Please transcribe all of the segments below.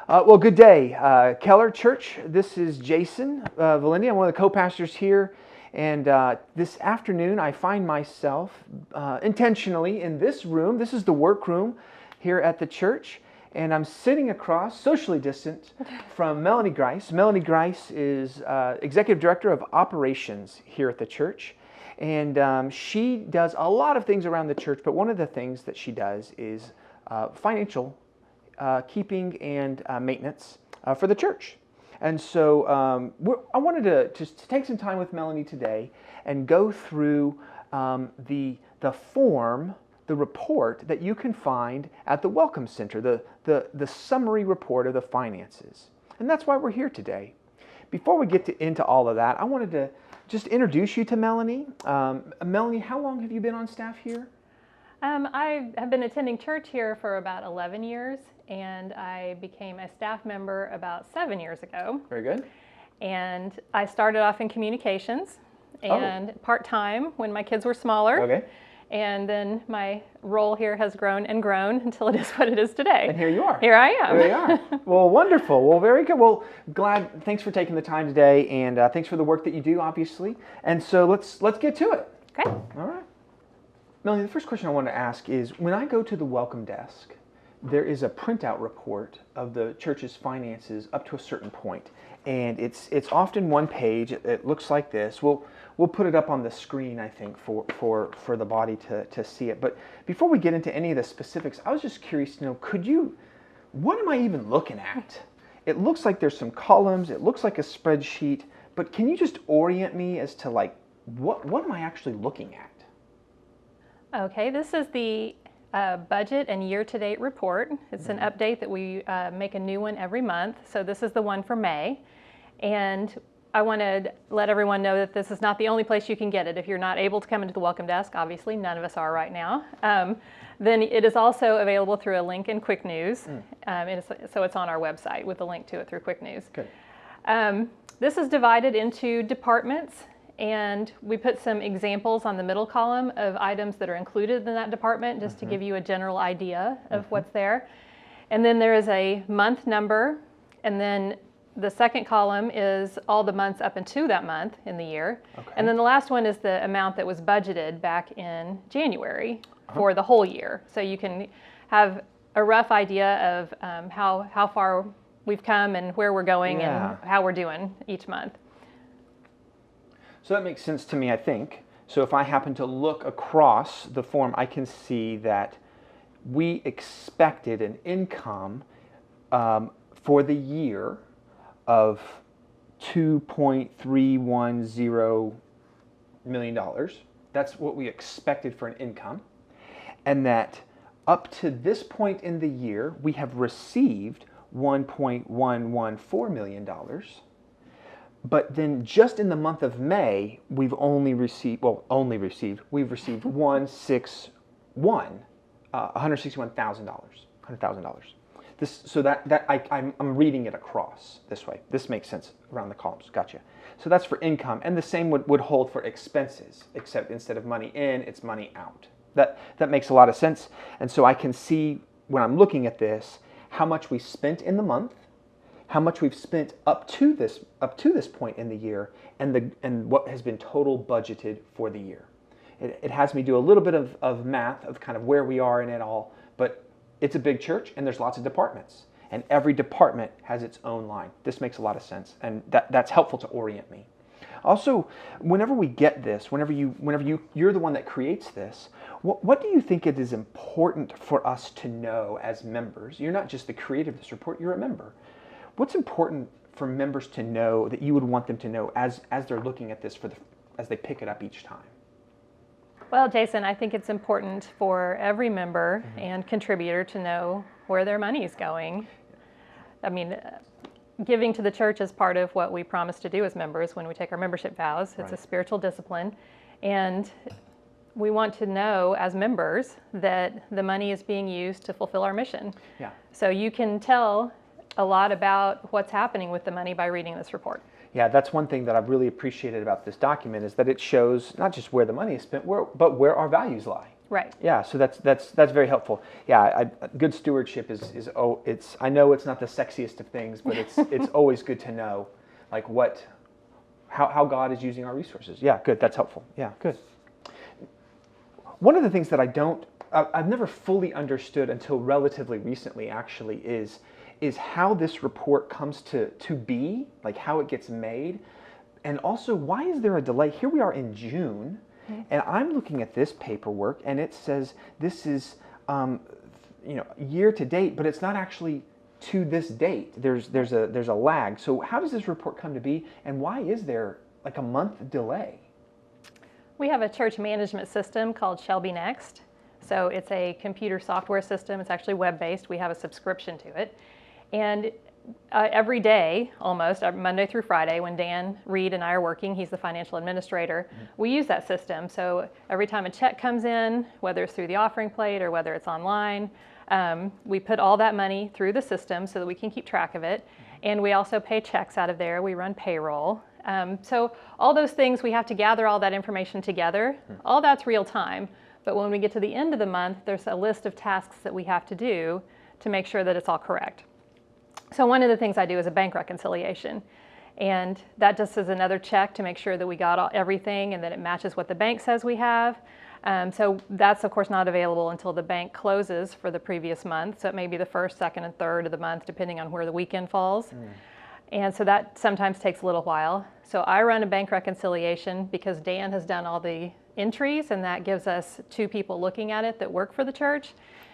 Well, good day, Keller Church. This is Jason Valenti. I'm one of the co-pastors here. And this afternoon, I find myself intentionally in this room. This is the workroom here at the church. And I'm sitting across, socially distant, from Melanie Grice. Melanie Grice is Executive Director of Operations here at the church. And she does a lot of things around the church, but one of the things that she does is financial keeping and maintenance for the church. And so I wanted to just take some time with Melanie today and go through the form, the report that you can find at the Welcome Center, the summary report of the finances. And that's why we're here today. Before we get into all of that, I wanted to just introduce you to Melanie. Melanie, how long have you been on staff here? I have been attending church here for about 11 years, and I became a staff member about 7 years ago. Very good. And I started off in communications and part-time when my kids were smaller. Okay. And then my role here has grown and grown until it is what it is today. And here you are. Here I am. There you are. Well, wonderful. Well, very good. Well, thanks for taking the time today, and thanks for the work that you do, obviously. And so let's get to it. Okay. All right. Melanie, the first question I want to ask is, when I go to the welcome desk, there is a printout report of the church's finances up to a certain point. And it's often one page. It looks like this. We'll put it up on the screen, I think, for the body to see it. But before we get into any of the specifics, I was just curious to know, what am I even looking at? It looks like there's some columns. It looks like a spreadsheet. But can you just orient me as to what am I actually looking at? Okay, this is the budget and year-to-date report. It's an update that we make a new one every month. So this is the one for May. And I want to let everyone know that this is not the only place you can get it. If you're not able to come into the welcome desk, obviously none of us are right now, then it is also available through a link in Quick News. So it's on our website with a link to it through Quick News. Good. This is divided into departments. And we put some examples on the middle column of items that are included in that department, just to give you a general idea of what's there. And then there is a month number, and then the second column is all the months up into that month in the year. Okay. And then the last one is the amount that was budgeted back in January for the whole year. So you can have a rough idea of how far we've come and where we're going and how we're doing each month. So that makes sense to me, I think. So if I happen to look across the form, I can see that we expected an income for the year of $2.310 million. That's what we expected for an income. And that up to this point in the year, we have received $1.114 million. But then just in the month of May, we've received $161,000. I'm reading it across this way. This makes sense around the columns. Gotcha. So that's for income, and the same would hold for expenses, except instead of money in, it's money out. That makes a lot of sense. And so I can see when I'm looking at this how much we spent in the month, how much we've spent up to this point in the year, and what has been total budgeted for the year. It has me do a little bit of math of kind of where we are in it all, but it's a big church and there's lots of departments, and every department has its own line. This makes a lot of sense, and that's helpful to orient me. Also, whenever we get this, whenever you're the one that creates this, what do you think it is important for us to know as members? You're not just the creator of this report, you're a member. What's important for members to know that you would want them to know as they're looking at this as they pick it up each time? Well, Jason, I think it's important for every member and contributor to know where their money is going. I mean, giving to the church is part of what we promise to do as members when we take our membership vows. It's a spiritual discipline. And we want to know as members that the money is being used to fulfill our mission. Yeah. So you can tell a lot about what's happening with the money by reading this report. Yeah, that's one thing that I've really appreciated about this document, is that it shows not just where the money is spent, but where our values lie. Right. Yeah, so that's very helpful. Yeah, good stewardship is I know it's not the sexiest of things, but it's always good to know like how God is using our resources. Yeah, good. That's helpful. Yeah, good. One of the things that I've never fully understood until relatively recently actually is how this report comes to be, like how it gets made, and also why is there a delay? Here we are in June. And I'm looking at this paperwork, and it says this is, year to date, but it's not actually to this date. There's a lag. So how does this report come to be, and why is there like a month delay? We have a church management system called Shelby Next. So it's a computer software system. It's actually web-based. We have a subscription to it, and every day, almost Monday through Friday, when Dan Reed and I are working, he's the financial administrator, we use that system. So every time a check comes in, whether it's through the offering plate or whether it's online, we put all that money through the system so that we can keep track of it. And we also pay checks out of there. We run payroll. So all those things, we have to gather all that information together. All that's real time. But when we get to the end of the month, there's a list of tasks that we have to do to make sure that it's all correct. So one of the things I do is a bank reconciliation, and that just is another check to make sure that we got everything and that it matches what the bank says we have. So that's of course not available until the bank closes for the previous month. So it may be the first, second, and third of the month, depending on where the weekend falls. And so that sometimes takes a little while. So I run a bank reconciliation because Dan has done all the entries, and that gives us 2 people looking at it that work for the church.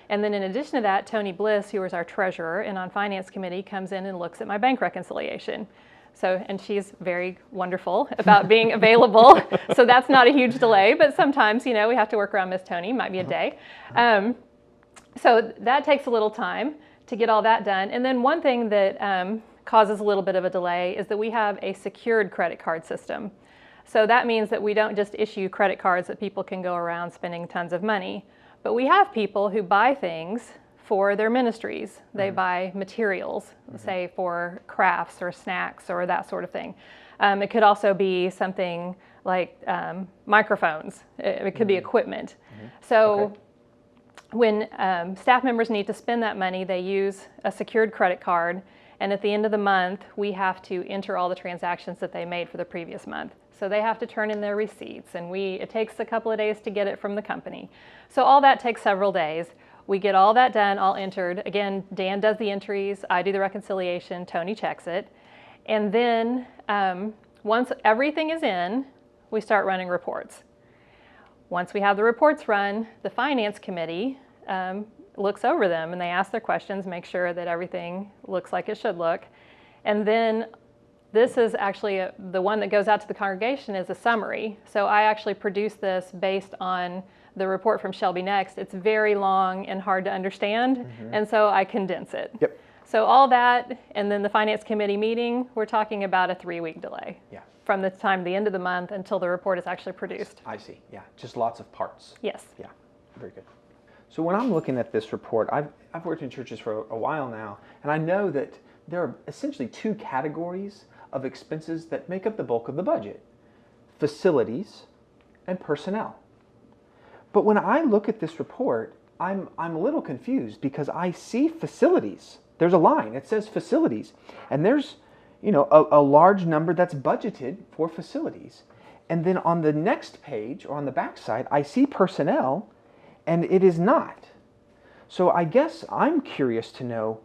And then in addition to that, Tony Bliss, who is our treasurer and on finance committee, comes in and looks at my bank reconciliation. So, and she's very wonderful about being available. So that's not a huge delay, but sometimes, we have to work around Miss Tony, might be a day. So that takes a little time to get all that done. And then one thing that causes a little bit of a delay is that we have a secured credit card system. So that means that we don't just issue credit cards that people can go around spending tons of money. But we have people who buy things for their ministries. They buy materials, say for crafts or snacks or that sort of thing. It could also be something like microphones. It could be equipment. So when staff members need to spend that money, they use a secured credit card. And at the end of the month, we have to enter all the transactions that they made for the previous month. So they have to turn in their receipts, and it takes a couple of days to get it from the company. So all that takes several days. We get all that done, all entered. Again, Dan does the entries, I do the reconciliation, Tony checks it. And then once everything is in, we start running reports. Once we have the reports run, the finance committee looks over them and they ask their questions, make sure that everything looks like it should look. And then this is actually the one that goes out to the congregation is a summary. So I actually produce this based on the report from Shelby Next. It's very long and hard to understand, and so I condense it. Yep. So all that, and then the finance committee meeting, we're talking about a 3-week delay. Yeah. From the time the end of the month until the report is actually produced. I see. Yeah, just lots of parts. Yes. Yeah, very good. So when I'm looking at this report, I've worked in churches for a while now, and I know that there are essentially 2 categories of expenses that make up the bulk of the budget: facilities and personnel. But when I look at this report, I'm a little confused because I see facilities. There's a line, it says facilities, and there's a large number that's budgeted for facilities. And then on the next page, or on the back side, I see personnel, and it is not. So I guess I'm curious to know,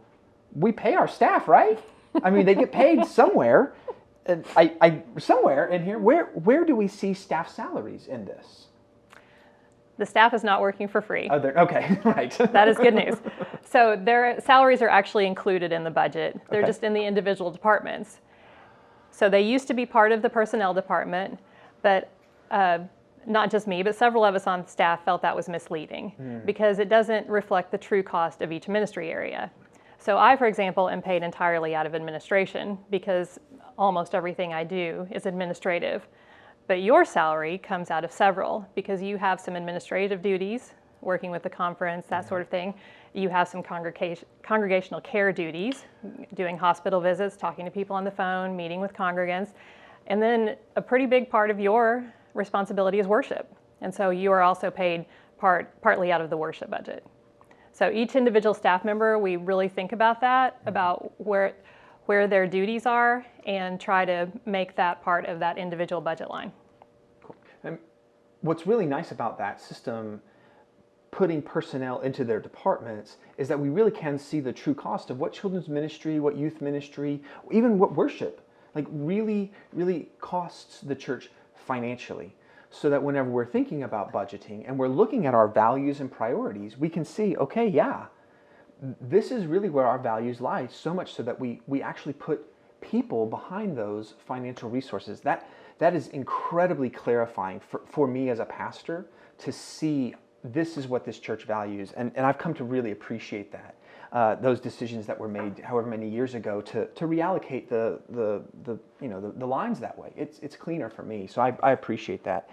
we pay our staff, right? I mean, they get paid somewhere. And somewhere in here, where do we see staff salaries in this? The staff is not working for free. Oh, okay, right. That is good news. So their salaries are actually included in the budget. They're Okay. just in the individual departments. So they used to be part of the personnel department, but not just me, but several of us on staff felt that was misleading because it doesn't reflect the true cost of each ministry area. So I, for example, am paid entirely out of administration because almost everything I do is administrative. But your salary comes out of several because you have some administrative duties, working with the conference, that sort of thing. You have some congregational care duties, doing hospital visits, talking to people on the phone, meeting with congregants. And then a pretty big part of your responsibility is worship. And so you are also paid partly out of the worship budget. So each individual staff member, we really think about that, about where their duties are, and try to make that part of that individual budget line. Cool. And what's really nice about that system, putting personnel into their departments, is that we really can see the true cost of what children's ministry, what youth ministry, even what worship, like really costs the church financially. So that whenever we're thinking about budgeting and we're looking at our values and priorities, we can see, okay, yeah, this is really where our values lie, so much so that we actually put people behind those financial resources. That is incredibly clarifying for me as a pastor, to see this is what this church values. And I've come to really appreciate that. Those decisions that were made however many years ago to reallocate the lines that way. It's cleaner for me, so I appreciate that.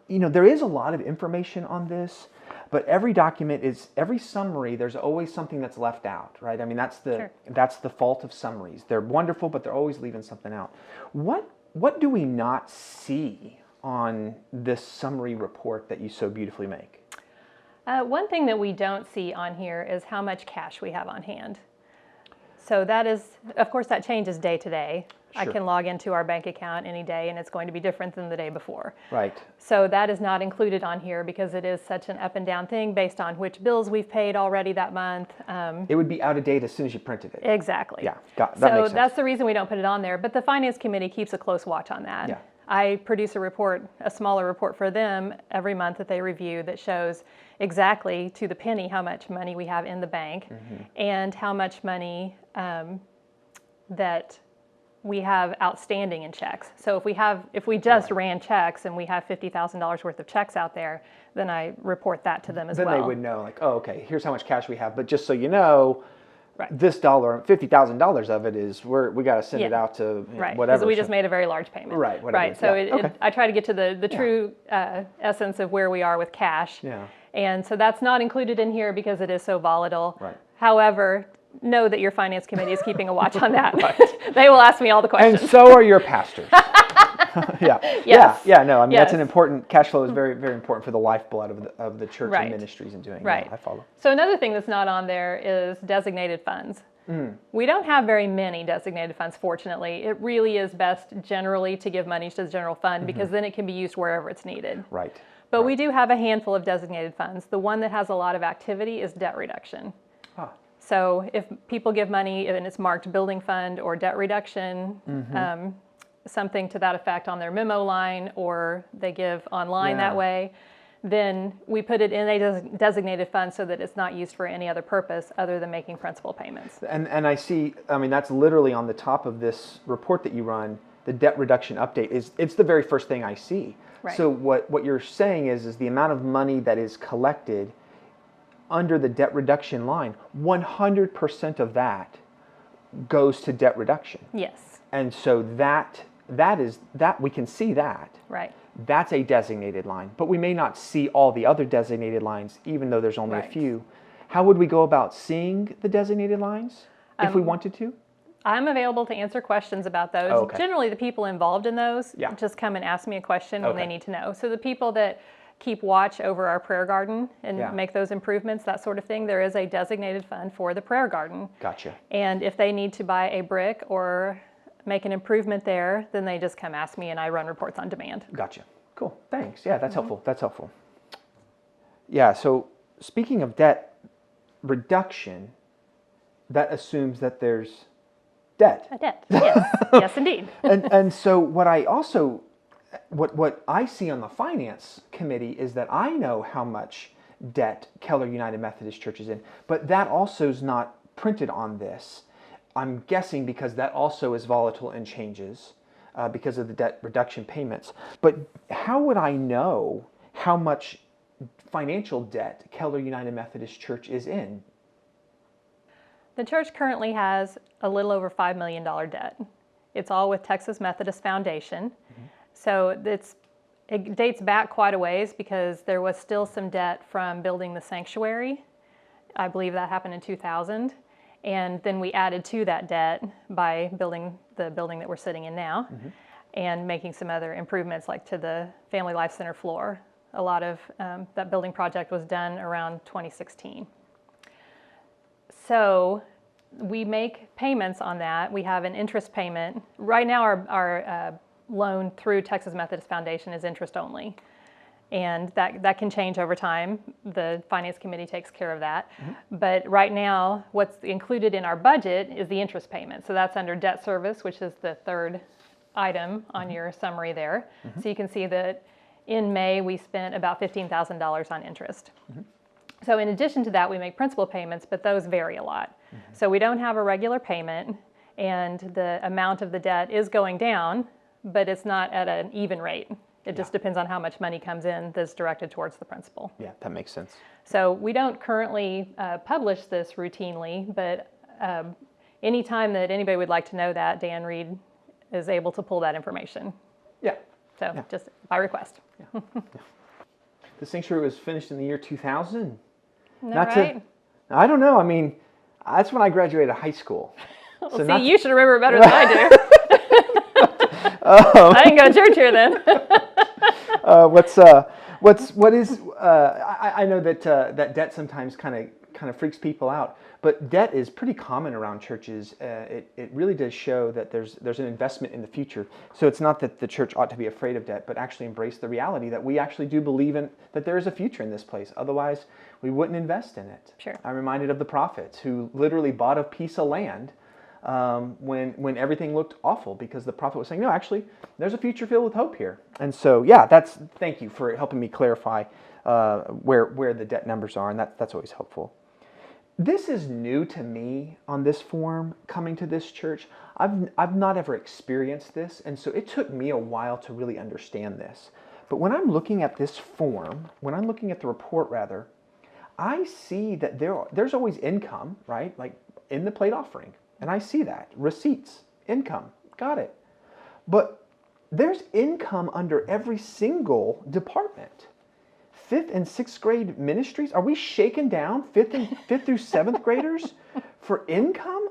There is a lot of information on this, but every document every summary, there's always something that's left out, right? I mean, that's the fault of summaries. They're wonderful, but they're always leaving something out. What do we not see on this summary report that you so beautifully make? One thing that we don't see on here is how much cash we have on hand. So that is, of course, that changes day to day. Sure. I can log into our bank account any day and it's going to be different than the day before. Right. So that is not included on here because it is such an up and down thing based on which bills we've paid already that month. It would be out of date as soon as you printed it. Exactly. Yeah, that makes sense. So that's the reason we don't put it on there. But the Finance Committee keeps a close watch on that. Yeah. I produce a smaller report for them every month that they review that shows exactly to the penny how much money we have in the bank and how much money that we have outstanding in checks. So if we just ran checks and we have $50,000 worth of checks out there, then I report that to them as well. Then they would know, like, oh, okay, here's how much cash we have. But just so you know, right, this dollar, $50,000 of it is we got to send it out to right, whatever. Because we just made a very large payment. Right. Whatever. Right. So I try to get to the true essence of where we are with cash. Yeah. And so that's not included in here because it is so volatile. Right. However, know that your finance committee is keeping a watch on that. Right. They will ask me all the questions. And so are your pastors. Yeah. Yes. Yeah. No, I mean, Yes. that's an important, cash flow is very, very important for the lifeblood of the church Right. and ministries and doing. Right. Yeah, I follow. So another thing that's not on there is designated funds. We don't have very many designated funds, fortunately. It really is best generally to give money to the general fund because then it can be used wherever it's needed. Right. But we do have a handful of designated funds. The one that has a lot of activity is debt reduction. So if people give money and it's marked building fund or debt reduction, something to that effect on their memo line, or they give online that way, then we put it in a designated fund so that it's not used for any other purpose other than making principal payments. And I see, I mean, that's literally on the top of this report that you run, the debt reduction update it's the very first thing I see. Right. So what you're saying is the amount of money that is collected under the debt reduction line, 100% of that goes to debt reduction. Yes. And so that we can see that. Right. That's a designated line, but we may not see all the other designated lines, even though there's only a few. How would we go about seeing the designated lines if we wanted to? I'm available to answer questions about those. Oh, okay. Generally, the people involved in those just come and ask me a question when they need to know. So the people that keep watch over our prayer garden and make those improvements, that sort of thing, there is a designated fund for the prayer garden. Gotcha. And if they need to buy a brick or make an improvement there, then they just come ask me and I run reports on demand. Gotcha. Cool. Thanks. Yeah, that's helpful. That's helpful. Yeah, so speaking of debt reduction, that assumes that there's debt. A debt. Yes. Yes, indeed. and so what I see on the finance committee is that I know how much debt Keller United Methodist Church is in, but that also is not printed on this. I'm guessing because that also is volatile and changes because of the debt reduction payments. But how would I know how much financial debt Keller United Methodist Church is in? The church currently has a little over $5 million debt. It's all with Texas Methodist Foundation. So it dates back quite a ways because there was still some debt from building the sanctuary. I believe that happened in 2000. And then we added to that debt by building the building that we're sitting in now and making some other improvements like to the Family Life Center floor. a lot of that building project was done around 2016. So we make payments on that. We have an interest payment. Right now our loan through Texas Methodist Foundation is interest only. And that can change over time. The Finance Committee takes care of that. But right now, what's included in our budget is the interest payment. So that's under debt service, which is the third item on your summary there. So you can see that in May, we spent about $15,000 on interest. So in addition to that, we make principal payments, but those vary a lot. So we don't have a regular payment, and the amount of the debt is going down, but it's not at an even rate. It just depends on how much money comes in that's directed towards the principal. Yeah, that makes sense. So we don't currently publish this routinely, but anytime that anybody would like to know that, Dan Reed is able to pull that information. Yeah. So just by request. The sanctuary was finished in the year 2000. Not right? I don't know. I mean, that's when I graduated high school. Well, so you should remember it better than I do. I didn't go to church here then. I know that that debt sometimes kind of freaks people out, but debt is pretty common around churches. It really does show that there's an investment in the future. So it's not that the church ought to be afraid of debt, but actually embrace the reality that we actually do believe in that there is a future in this place. Otherwise, we wouldn't invest in it. Sure. I'm reminded of the prophets who literally bought a piece of land when everything looked awful, because the prophet was saying, no, actually, there's a future filled with hope here. And so, yeah, thank you for helping me clarify where the debt numbers are, and that's always helpful. This is new to me on this form, coming to this church. I've not ever experienced this, and so it took me a while to really understand this. But when I'm looking at this form, when I'm looking at the report rather, I see that there's always income, right? Like in the plate offering. And I see that. Receipts, income, got it. But there's income under every single department. 5th and 6th grade ministries, are we shaken down 5th through 7th graders for income?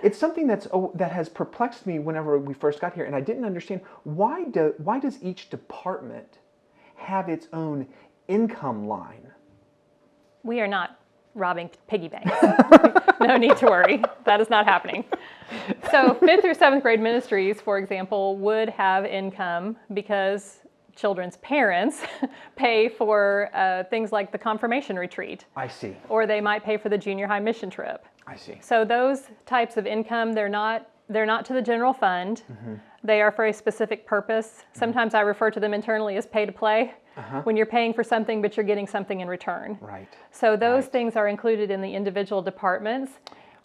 It's something that has perplexed me whenever we first got here, and I didn't understand why does each department have its own income line? We are not robbing piggy banks. No need to worry. That is not happening. So 5th through 7th grade ministries, for example, would have income because children's parents pay for things like the confirmation retreat. I see. Or they might pay for the junior high mission trip. I see. So those types of income, they're not to the general fund. They are for a specific purpose. Sometimes I refer to them internally as pay to play. When you're paying for something, but you're getting something in return. Right. So those things are included in the individual departments.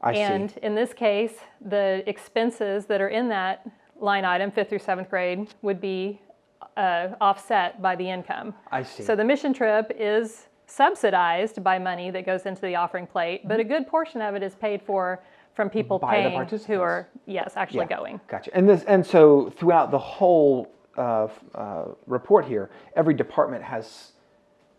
And in this case, the expenses that are in that line item, 5th through 7th grade, would be offset by the income. I see. So the mission trip is subsidized by money that goes into the offering plate, but a good portion of it is paid for from people paying who are, actually going. Gotcha. And so throughout the whole report here, every department has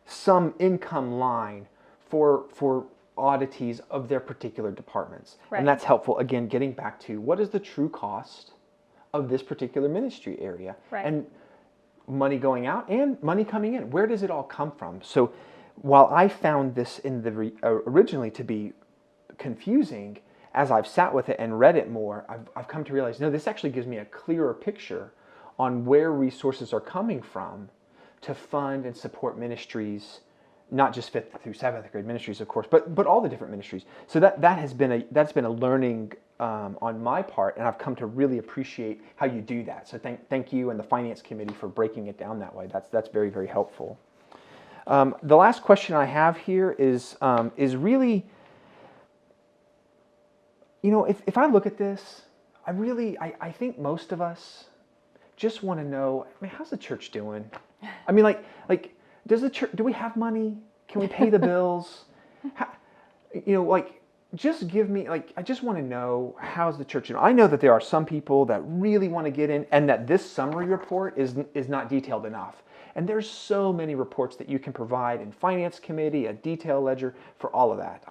some income line for oddities of their particular departments. Right. And that's helpful, again, getting back to what is the true cost of this particular ministry area. Right. And money going out and money coming in. Where does it all come from? So while I found this in the originally to be confusing, as I've sat with it and read it more, I've come to realize, no, this actually gives me a clearer picture on where resources are coming from to fund and support ministries, not just 5th through 7th grade ministries, of course, but all the different ministries. So that's been a learning on my part, and I've come to really appreciate how you do that. So thank you and the Finance Committee for breaking it down that way. That's very, very helpful. The last question I have here is really, if I look at this, I think most of us just want to know, how's the church doing? Does the church, do we have money? Can we pay the bills? Just give me, I just want to know, how's the church doing? I know that there are some people that really want to get in, and that this summary report is not detailed enough. And there's so many reports that you can provide in Finance Committee, a detail ledger, for all of that.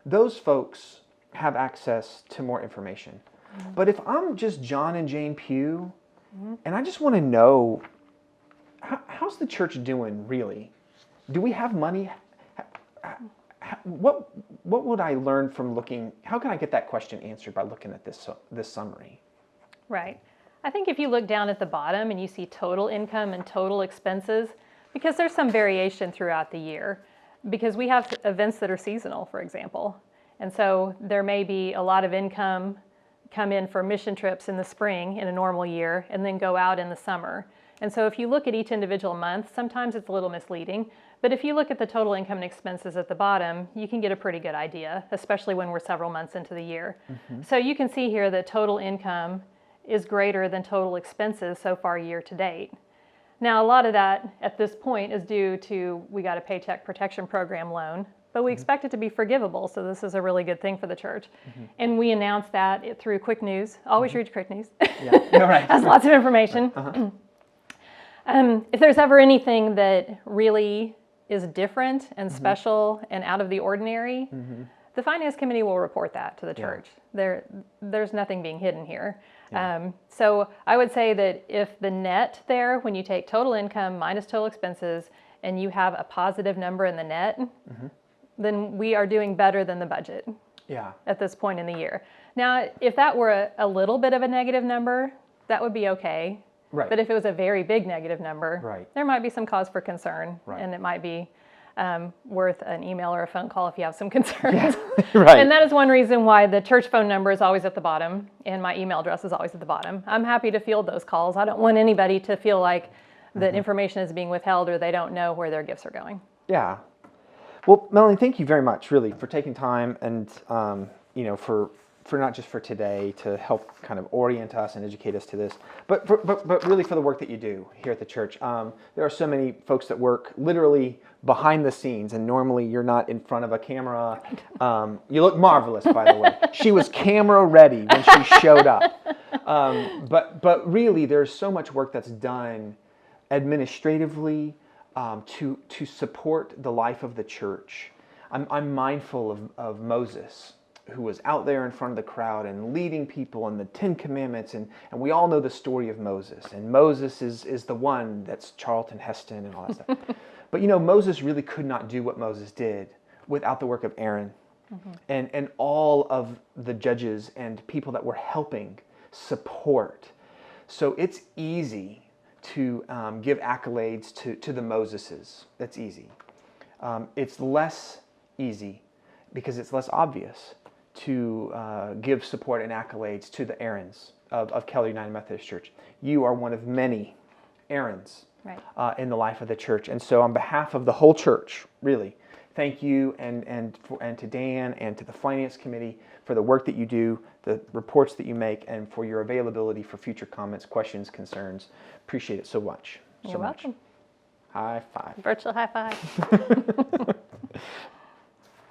Those folks have access to more information. Mm-hmm. But if I'm just John and Jane Pugh, mm-hmm. and I just want to know, how's the church doing, really? Do we have money? What would I learn from looking? How can I get that question answered by looking at this summary? Right. I think if you look down at the bottom and you see total income and total expenses, because there's some variation throughout the year, because we have events that are seasonal, for example. And so there may be a lot of income come in for mission trips in the spring in a normal year and then go out in the summer. And so if you look at each individual month, sometimes it's a little misleading. But if you look at the total income and expenses at the bottom, you can get a pretty good idea, especially when we're several months into the year. So you can see here that total income is greater than total expenses so far year to date. Now, a lot of that at this point is due to we got a Paycheck Protection Program loan, but we expect it to be forgivable, so this is a really good thing for the church. And we announced that through Quick News. Always read Quick News. Yeah, right. Has lots of information. If there's ever anything that really is different and special and out of the ordinary, the Finance Committee will report that to the church. There's nothing being hidden here. So I would say that if the net there, when you take total income minus total expenses, and you have a positive number in the net, then we are doing better than the budget at this point in the year. Now, if that were a little bit of a negative number, that would be okay. Right. But if it was a very big negative number, there might be some cause for concern, and it might be worth an email or a phone call if you have some concerns. And that is one reason why the church phone number is always at the bottom, and my email address is always at the bottom. I'm happy to field those calls. I don't want anybody to feel like that information is being withheld or they don't know where their gifts are going. Yeah. Well, Melanie, thank you very much, really, for taking time and for not just for today to help kind of orient us and educate us to this, but really for the work that you do here at the church. There are so many folks that work literally behind the scenes, and normally you're not in front of a camera. You look marvelous, by the way. She was camera ready when she showed up. But really, there's so much work that's done administratively to support the life of the church. I'm mindful of Moses, who was out there in front of the crowd and leading people in the 10 Commandments. And we all know the story of Moses. And Moses is the one that's Charlton Heston and all that stuff. But Moses really could not do what Moses did without the work of Aaron and all of the judges and people that were helping support. So it's easy to give accolades to the Moseses. That's easy. It's less easy because it's less obvious to give support and accolades to the Aarons of Keller United Methodist Church. You are one of many Aarons in the life of the church. And so on behalf of the whole church, really, thank you and to Dan and to the Finance Committee for the work that you do, the reports that you make, and for your availability for future comments, questions, concerns. Appreciate it so much. You're welcome. High five. Virtual high five.